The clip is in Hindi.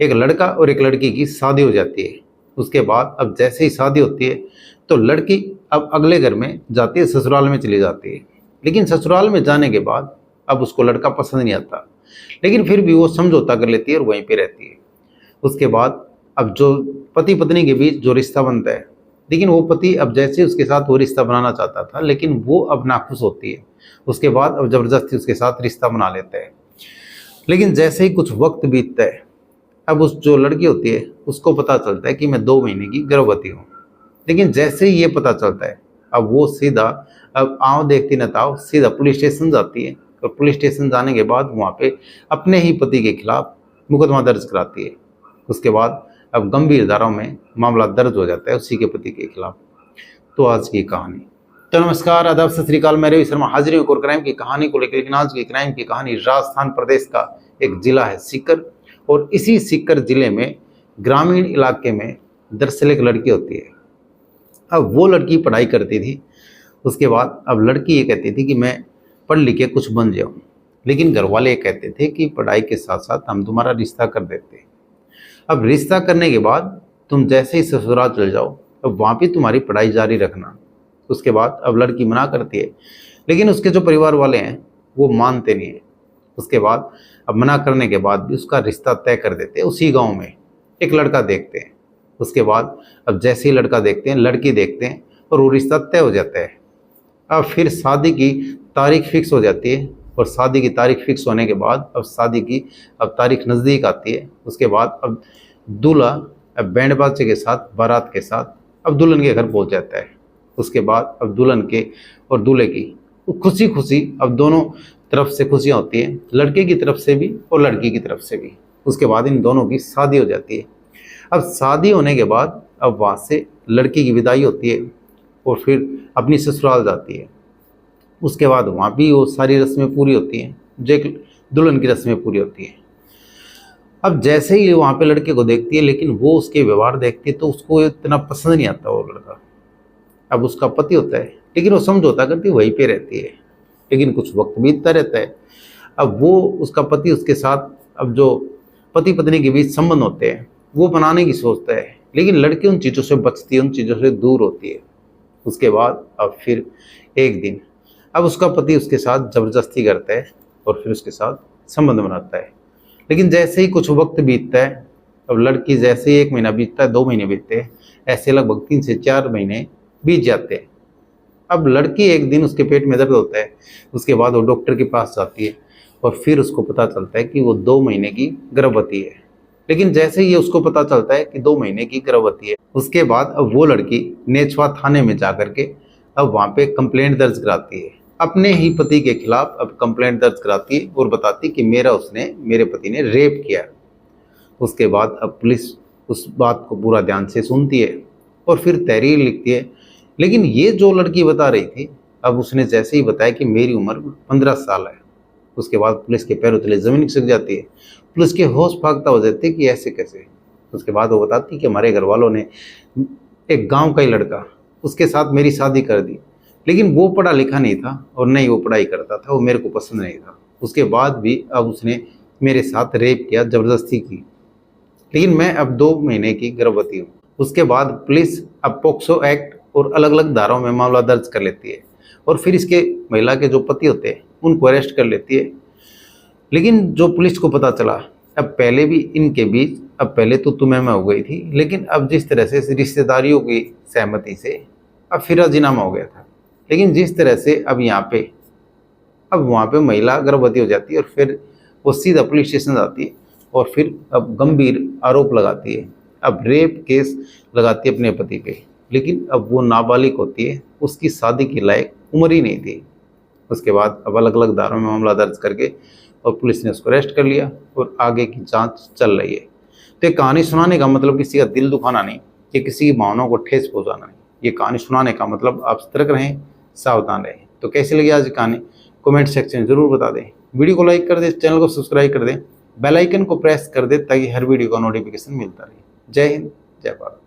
एक लड़का और एक लड़की की शादी हो जाती है। उसके बाद अब जैसे ही शादी होती है तो लड़की अब अगले घर में जाती है, ससुराल में चली जाती है। लेकिन ससुराल में जाने के बाद अब उसको लड़का पसंद नहीं आता, लेकिन फिर भी वो समझौता कर लेती है और वहीं पे रहती है। उसके बाद अब जो पति पत्नी के बीच जो रिश्ता बनता है, लेकिन वो पति अब जैसे उसके साथ वो रिश्ता बनाना चाहता था, लेकिन वो अब नाखुश होती है। उसके बाद अब ज़बरदस्ती उसके साथ रिश्ता बना लेता है। लेकिन जैसे ही कुछ वक्त बीतता है, अब उस जो लड़की होती है उसको पता चलता है कि मैं 2 महीने की गर्भवती हूँ। लेकिन जैसे ही ये पता चलता है, अब वो सीधा, अब आँव देखती न ताव, सीधा पुलिस स्टेशन जाती है। और पुलिस स्टेशन जाने के बाद वहाँ पे अपने ही पति के खिलाफ मुकदमा दर्ज कराती है। उसके बाद अब गंभीर धाराओं में मामला दर्ज हो जाता है उसी के पति के खिलाफ। तो आज की कहानी। तो नमस्कार, आदाब, सत श्री अकाल। मैं रवि शर्मा हाजिर हूँ एक और क्राइम की कहानी को लेकर। लेकिन आज की क्राइम की कहानी राजस्थान प्रदेश का एक जिला है सीकर, और इसी सीकर जिले में ग्रामीण इलाके में दरअसल एक लड़की होती है। अब वो लड़की पढ़ाई करती थी। उसके बाद अब लड़की ये कहती थी कि मैं पढ़ लिख के कुछ बन जाऊँ, लेकिन घर वाले ये कहते थे कि पढ़ाई के साथ साथ हम तुम्हारा रिश्ता कर देते हैं। अब रिश्ता करने के बाद तुम जैसे ही ससुराल चल जाओ, अब वहाँ भी तुम्हारी पढ़ाई जारी रखना। उसके बाद अब लड़की मना करती है, लेकिन उसके जो परिवार वाले हैं वो मानते नहीं है। उसके बाद अब मना करने के बाद भी उसका रिश्ता तय कर देते हैं। उसी गांव में एक लड़का देखते हैं। उसके बाद अब जैसे ही लड़का देखते हैं, लड़की देखते हैं, और वो रिश्ता तय हो जाता है। अब फिर शादी की तारीख फिक्स हो जाती है, और शादी की तारीख फिक्स होने के बाद अब शादी की अब तारीख नज़दीक आती है। उसके बाद अब दूल्हा अब बैंड बाजे के साथ, बारात के साथ अब दुल्हन के घर पहुंच जाता है। उसके बाद अब दुल्हन के और दूल्हे की खुशी खुशी अब दोनों तरफ से खुशियाँ होती हैं, लड़के की तरफ से भी और लड़की की तरफ से भी। उसके बाद इन दोनों की शादी हो जाती है। अब शादी होने के बाद अब वहाँ से लड़की की विदाई होती है और फिर अपनी ससुराल जाती है। उसके बाद वहाँ भी वो सारी रस्में पूरी होती हैं जो एक दुल्हन की रस्में पूरी होती हैं। अब जैसे ही वहाँ पे लड़के को देखती है, लेकिन वो उसके व्यवहार देखती है तो उसको इतना पसंद नहीं आता वो लड़का। अब उसका पति होता है, लेकिन वो समझौता करती वहीं पे रहती है। लेकिन कुछ वक्त बीतता रहता है। अब वो उसका पति उसके साथ अब जो पति पत्नी के बीच संबंध होते हैं वो बनाने की सोचता है, लेकिन लड़की उन चीज़ों से बचती है, उन चीज़ों से दूर होती है। उसके बाद अब फिर एक दिन अब उसका पति उसके साथ ज़बरदस्ती करता है और फिर उसके साथ संबंध बनाता है। लेकिन जैसे ही कुछ वक्त बीतता है, अब लड़की जैसे ही 1 महीना बीतता है, 2 महीने बीतते हैं, ऐसे लगभग 3 से 4 महीने बीत जाते हैं। अब लड़की एक दिन उसके पेट में दर्द होता है। उसके बाद वो डॉक्टर के पास जाती है और फिर उसको पता चलता है कि वो 2 महीने की गर्भवती है। लेकिन जैसे ही उसको पता चलता है कि 2 महीने की गर्भवती है, उसके बाद अब वो लड़की नेछवा थाने में जा करके अब वहाँ पे कंप्लेंट दर्ज कराती है। अपने ही पति के खिलाफ अब कंप्लेंट दर्ज कराती है और बताती कि मेरे पति ने रेप किया। उसके बाद अब पुलिस उस बात को पूरा ध्यान से सुनती है और फिर तहरीर लिखती है। लेकिन ये जो लड़की बता रही थी, अब उसने जैसे ही बताया कि मेरी उम्र 15 साल है, उसके बाद पुलिस के पैरों तले ज़मीन खिसक जाती है। पुलिस के होश फाख्ता हो जाते कि ऐसे कैसे। उसके बाद वो बताती कि हमारे घर वालों ने एक गांव का ही लड़का, उसके साथ मेरी शादी कर दी, लेकिन वो पढ़ा लिखा नहीं था और नहीं वो पढ़ाई करता था, वो मेरे को पसंद नहीं था। उसके बाद भी अब उसने मेरे साथ रेप किया, ज़बरदस्ती की, लेकिन मैं अब 2 महीने की गर्भवती हूँ। उसके बाद पुलिस अब पोक्सो एक्ट और अलग अलग धाराओं में मामला दर्ज कर लेती है और फिर इसके महिला के जो पति होते हैं उनको अरेस्ट कर लेती है। लेकिन जो पुलिस को पता चला, अब पहले भी इनके बीच, अब पहले तो तुम्हें मैं हो गई थी, लेकिन अब जिस तरह से रिश्तेदारियों की सहमति से अब फिर राजीनामा हो गया था। लेकिन जिस तरह से अब यहाँ पे अब वहाँ पे महिला गर्भवती हो जाती है और फिर वो सीधा पुलिस स्टेशन जाती है और फिर अब गंभीर आरोप लगाती है। अब रेप केस लगाती है अपने पति पे, लेकिन अब वो नाबालिग होती है, उसकी शादी की लायक उम्र ही नहीं थी। उसके बाद अब अलग अलग धाराओं में मामला दर्ज करके और पुलिस ने उसको अरेस्ट कर लिया और आगे की जांच चल रही है। तो ये कहानी सुनाने का मतलब किसी का दिल दुखाना नहीं, ये किसी की भावनाओं को ठेस पहुंचाना नहीं। ये कहानी सुनाने का मतलब आप सतर्क रहें, सावधान रहें। तो कैसी लगी आज की कहानी कमेंट सेक्शन में ज़रूर बता दें। वीडियो को लाइक कर दें, चैनल को सब्सक्राइब कर दें, बेल आइकन को प्रेस कर दें ताकि हर वीडियो का नोटिफिकेशन मिलता रहे। जय हिंद, जय भारत।